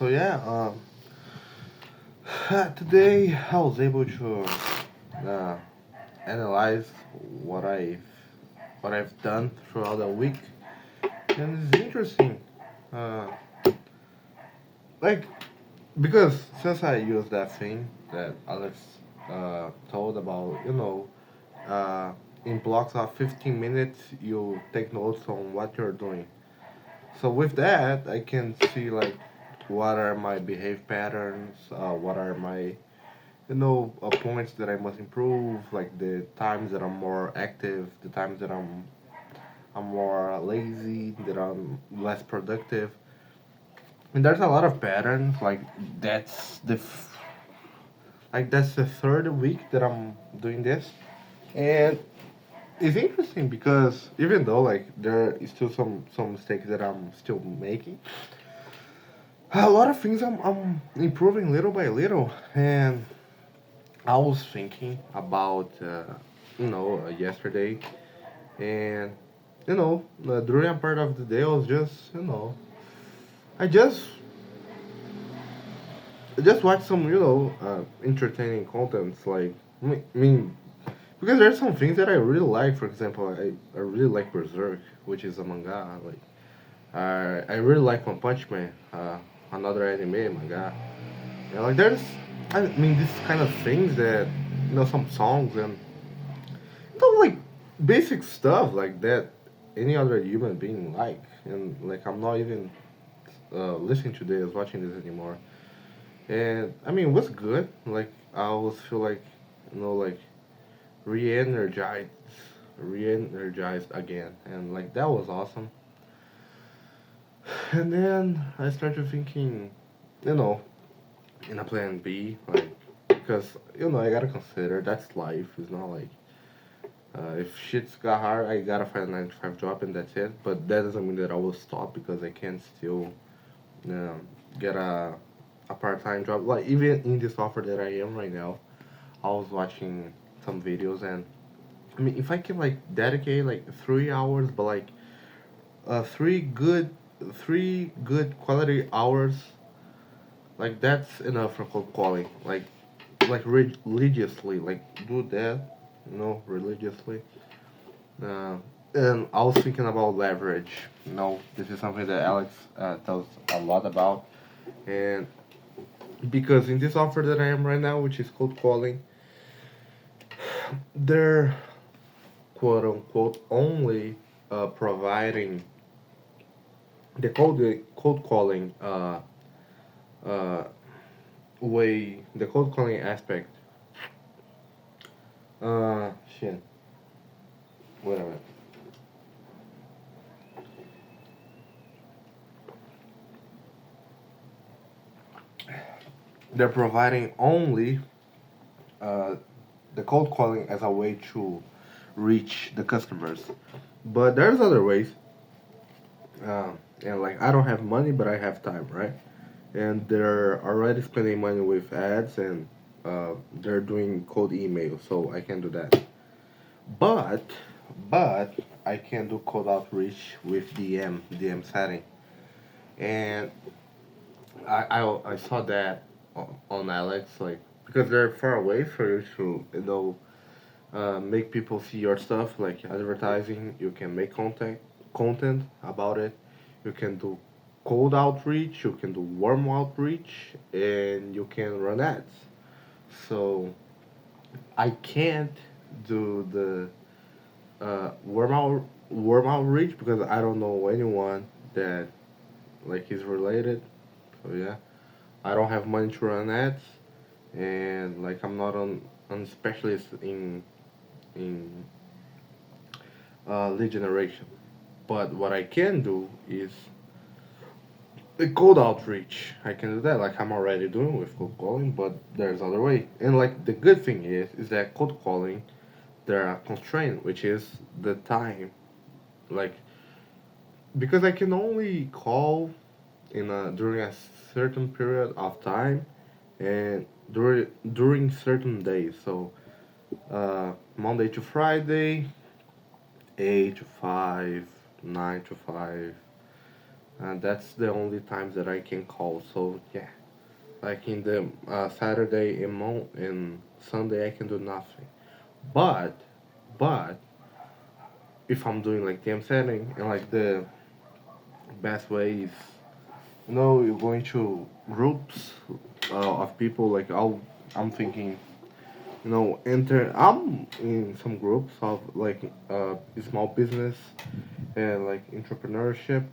So yeah, today I was able to uh, analyze what I what I've done throughout the week, and it's interesting. Uh, like because since I used that thing that Alex told about, uh, in blocks of 15 minutes, you take notes on what you're doing. So with that, I can see like what are my behave patterns, what are my points that I must improve, like the times that I'm more active, the times that I'm more lazy, that I'm less productive. And there's a lot of patterns. That's the that's the third week that I'm doing this, and it's interesting because even though like there is still some mistakes that I'm still making, a lot of things I'm improving little by little. And I was thinking about yesterday, and during a part of the day I was just I just I just watched some entertaining contents like I mean because there's some things that I really like. For example, I really like Berserk, which is a manga. Like I really like One Punch Man, another anime manga. Yeah, like there's I mean this kind of things that some songs and like basic stuff like that any other human being like. And like I'm not even listening to this, watching this anymore. And I mean what's good, like I always feel like like re-energized re-energized again, and like that was awesome. And then I started thinking, you know in a plan B, like because I gotta consider that's life. It's not like if shit's got hard, I gotta find a 9 to 5 job and that's it. But that doesn't mean that I will stop because I can still get a part time job. Like even in this offer that I am right now, I was watching some videos, and I mean if I can like dedicate like 3 hours, but like uh, three good 3 good quality hours, like that's enough for cold calling. Like religiously, like do that, religiously. Uh, and I was thinking about leverage. This is something that Alex tells a lot about. And because in this offer that I am right now, which is cold calling, they're quote unquote only providing the cold calling uh, way, the cold calling aspect. Uh, Shit, whatever. They're providing only uh, the cold calling as a way to reach the customers. But there's other ways, uh, and like I don't have money, but I have time, right? And they're already spending money with ads, and they're doing cold email, so I can do that. But but I can do cold outreach with DM setting, and I saw that on Alex, like because they're far away for you to make people see your stuff, like advertising. You can make content about it. You can do cold outreach. You can do warm outreach, and you can run ads. So I can't do the warm outreach because I don't know anyone that like is related. So yeah, I don't have money to run ads, and like I'm not on specialist in lead generation. But what I can do is the cold outreach. I can do that like I'm already doing with cold calling, but there's other way. And like the good thing is that cold calling there are constraint, which is the time. Like because I can only call in during a certain period of time and during certain days. So Monday to Friday, 8 to 5, 9 to 5, and that's the only times that I can call. So yeah, like in the Saturday and Sunday I can do nothing. But but if I'm doing like team setting and like the best way is you're going to groups of people like I'm thinking enter I'm in some groups of like small business and like entrepreneurship,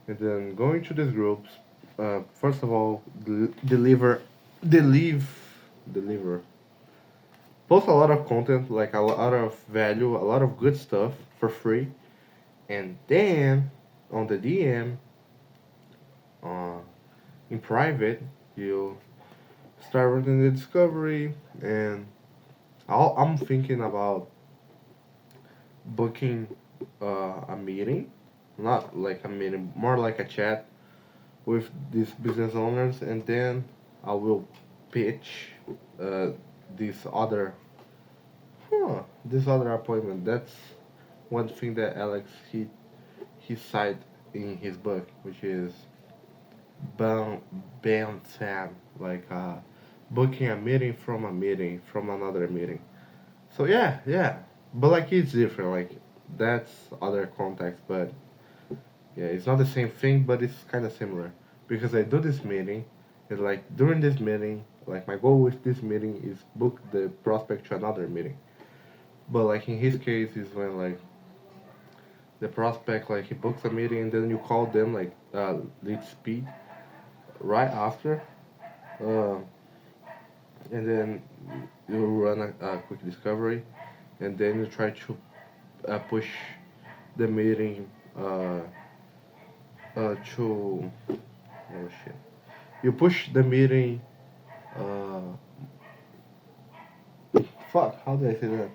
and then going to these groups, first of all, deliver deliver post a lot of content, like a lot of value, a lot of good stuff for free, and then on the DM, uh, in private, you start writing the discovery, and I'm thinking about booking a meeting, not like a meeting, more like a chat with these business owners, and then I will pitch uh, this other this other appointment. That's one thing that Alex he cite in his book, which is ban ban Sam, like booking a meeting from another meeting. So yeah, yeah, but like it's different. Like that's other context, but yeah, it's not the same thing, but it's kind of similar because I do this meeting, and like during this meeting, like my goal with this meeting is book the prospect to another meeting. But like in his case, is when like the prospect like he books a meeting and then you call them like lead speed right after, uh, and then you run a quick discovery, and then you try to push the meeting to oh shit. You push the meeting. Uh, Fuck. How do I say that?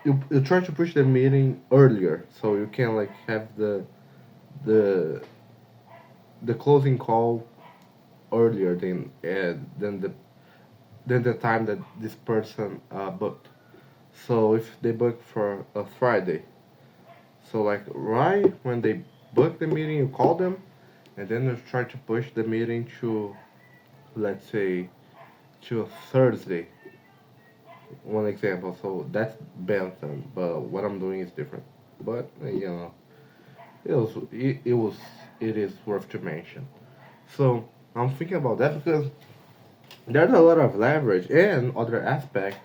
You try to push the meeting earlier so you can like have the the closing call earlier than the time that this person booked. So if they book for a Friday, so like right when they book the meeting, you call them, and then you try to push the meeting to, let's say, to a Thursday. One example. So that's Bentham, but what I'm doing is different. But it was it is worth to mention. So I'm thinking about that because there's a lot of leverage, and other aspect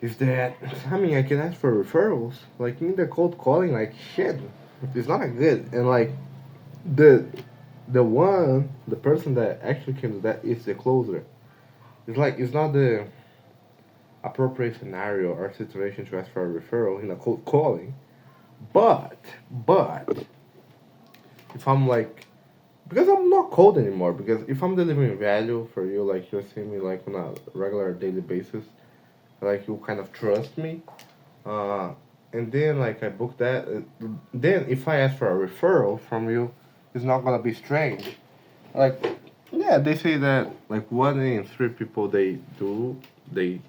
is that I mean I can ask for referrals. Like in the cold calling, like shit, it's not that good. And like the the person that actually can do that is the closer. It's like it's not the appropriate scenario or situation to ask for a referral in a cold calling. But but if I'm like because I'm not cold anymore, because if I'm delivering value for you, like you're seeing me like on a regular daily basis, like you kind of trust me, uh, and then like I book that, then if I ask for a referral from you, it's not gonna be strange. Like yeah, they say that like 1 in 3 people they they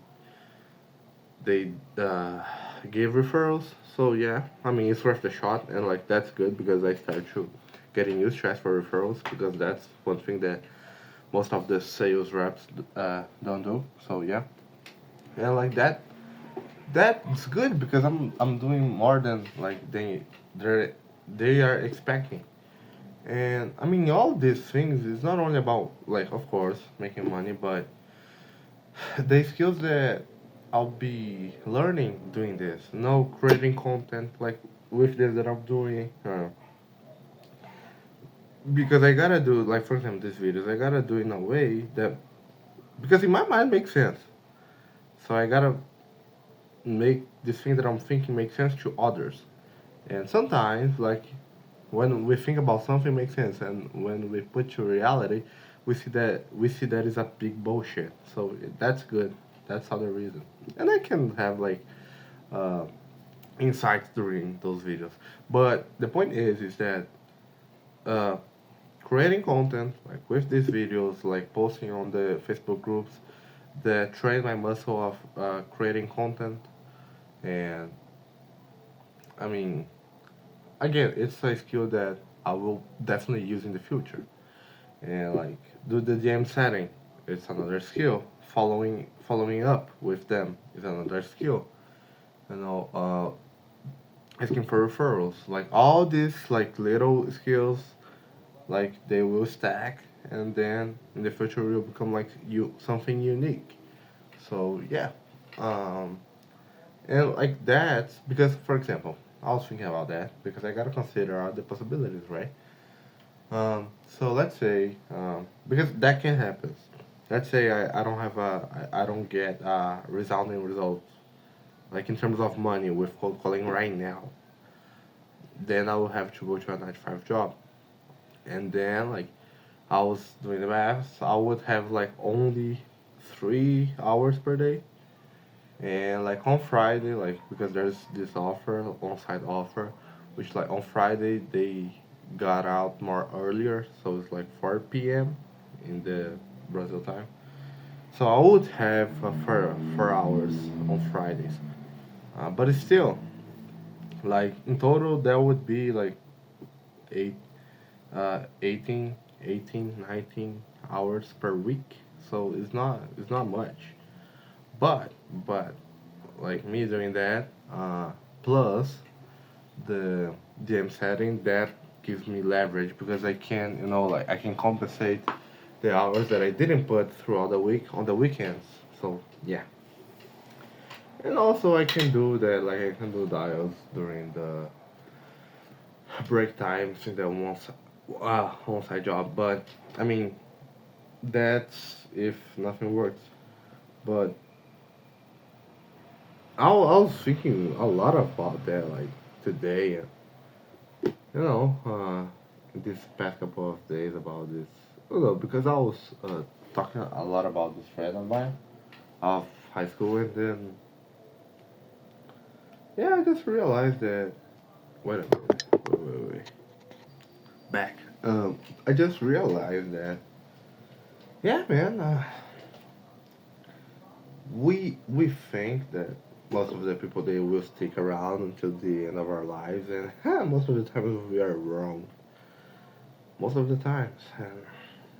give referrals. So yeah, I mean it's worth the shot, and like that's good because I start to getting used to ask for referrals because that's one thing that most of the sales reps don't do. So yeah, and like that's good because I'm doing more than like they are expecting. And I mean all these things is not only about like of course making money, but the skills that I'll be learning doing this. No creating content like with this that I'm doing. Because I gotta do like for example these videos. I gotta do in a way that because in my mind makes sense. So I gotta make this thing that I'm thinking make sense to others. And sometimes like when we think about something makes sense, and when we put to reality, we see that is a big bullshit. So that's good. That's other reason. And I can have like uh, insights during those videos. But the point is that uh, creating content like with these videos, like posting on the Facebook groups, that train my muscle of creating content. And I mean, again, it's a skill that I will definitely use in the future. And like do the DM setting, it's another skill. Following up with them is another skill. You know, asking for referrals, like all these like little skills, like they will stack, and then in the future will become like you something unique. So yeah, um, and like that because for example, I was thinking about that because I gotta consider all the possibilities, right? So let's say, because that can happen. Let's say I don't have I don't get resounding results, like in terms of money with cold calling right now. Then I will have to go to a 9 to 5 job. And then, like, I was doing the math, so I would have like only 3 hours per day. And like on Friday, like, because there's this offer, on site offer, which like on Friday they got out more earlier, so it's like 4 p.m. in the Brazil time. So I would have 4 hours on Fridays, but it's still like in total that would be like eight, 18, 18, 19 hours per week. So it's not much, but but like me doing that, plus the DM setting that gives me leverage because I can, like I can compensate the hours that I didn't put throughout the week on the weekends. So yeah, and also I can do that. Like I can do dials during the break times in the on-site job. But I mean that's if nothing works. But I was thinking a lot about that like today. This past couple of days about this. Because I was talking a lot about this friend of mine of high school, and then yeah, I just realized that. Wait a minute, wait. Back. I just realized that. Yeah, man. We think that most of the people they will stick around until the end of our lives, and most of the times we are wrong. Most of the times, and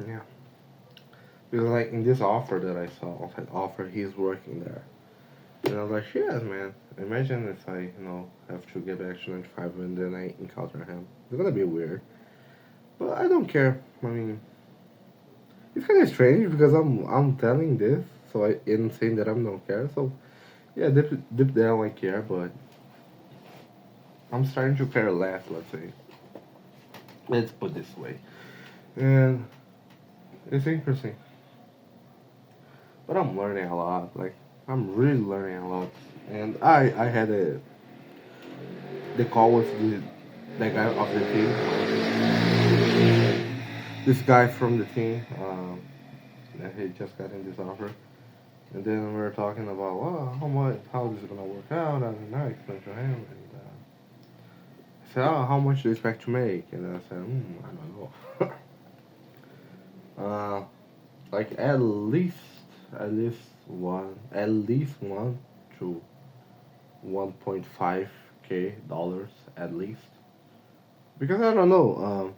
yeah. Because like in this offer that I saw, on offer, he's working there. And I was like, shit, man. Imagine if I, have to get back to 95 and then I encounter him. It's gonna be weird. But I don't care. I mean, it's kind of strange because I'm telling this, so I am saying that I don't care. So yeah, deep down I care, but I'm starting to care less. Let's say. Let's put it this way. And it's interesting. But I'm learning a lot. Like I'm really learning a lot. And I had the call with the guy of the team. This guy from the team. That he just got in this offer. And then we were talking about, well, how this is gonna work out, and I explained to him, and I said, oh, how much do you expect to make? And I said, I don't know. Like at least one to 1.5K dollars at least, because I don't know.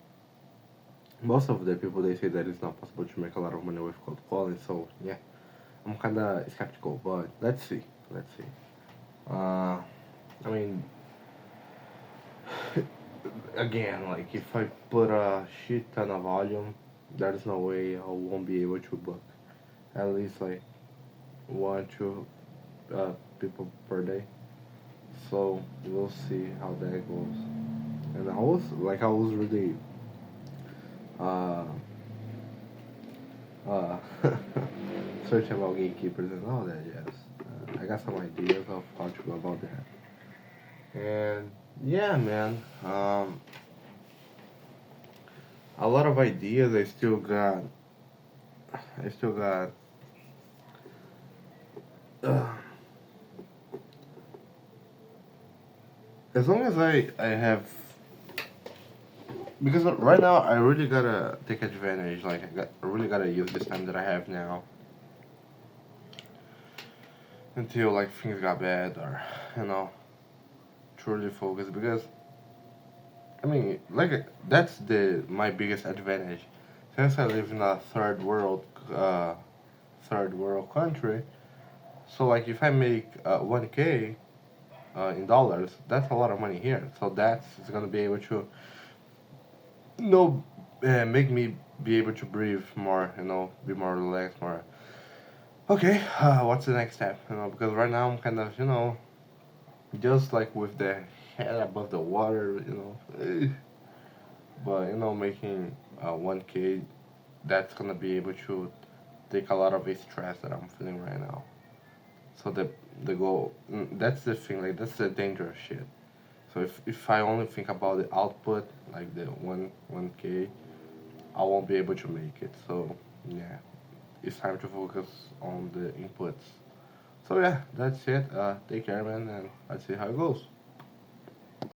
Most of the people they say that it's not possible to make a lot of money with cold calling, so yeah, I'm kinda skeptical, but let's see. Let's see. Uh, I mean, again, like if I put a shit ton of volume, there's no way I won't be able to book at least like 1 2 people per day. So we'll see how that goes. And I was really uh uh searching about gatekeepers and all that. Yes, I got some ideas of how to go about that. And yeah, man. A lot of ideas. I still got. Uh, as long as I have, because right now I really gotta take advantage. Like I really gotta use this time that I have now until like things got bad or you know truly focus because I mean, like that's the my biggest advantage. Since I live in a third world country, so like if I make 1K in dollars, that's a lot of money here. So that's gonna be able to, you know, make me be able to breathe more, be more relaxed, more. Okay, what's the next step? Because right now I'm kind of, just like with the head above the water, but making 1K, that's gonna be able to take a lot of the stress that I'm feeling right now. So the goal, that's the thing, like that's the dangerous shit. So if I only think about the output, like the one K, I won't be able to make it. So yeah, it's time to focus on the inputs. So yeah, that's it. Take care, man, and let's see how it goes.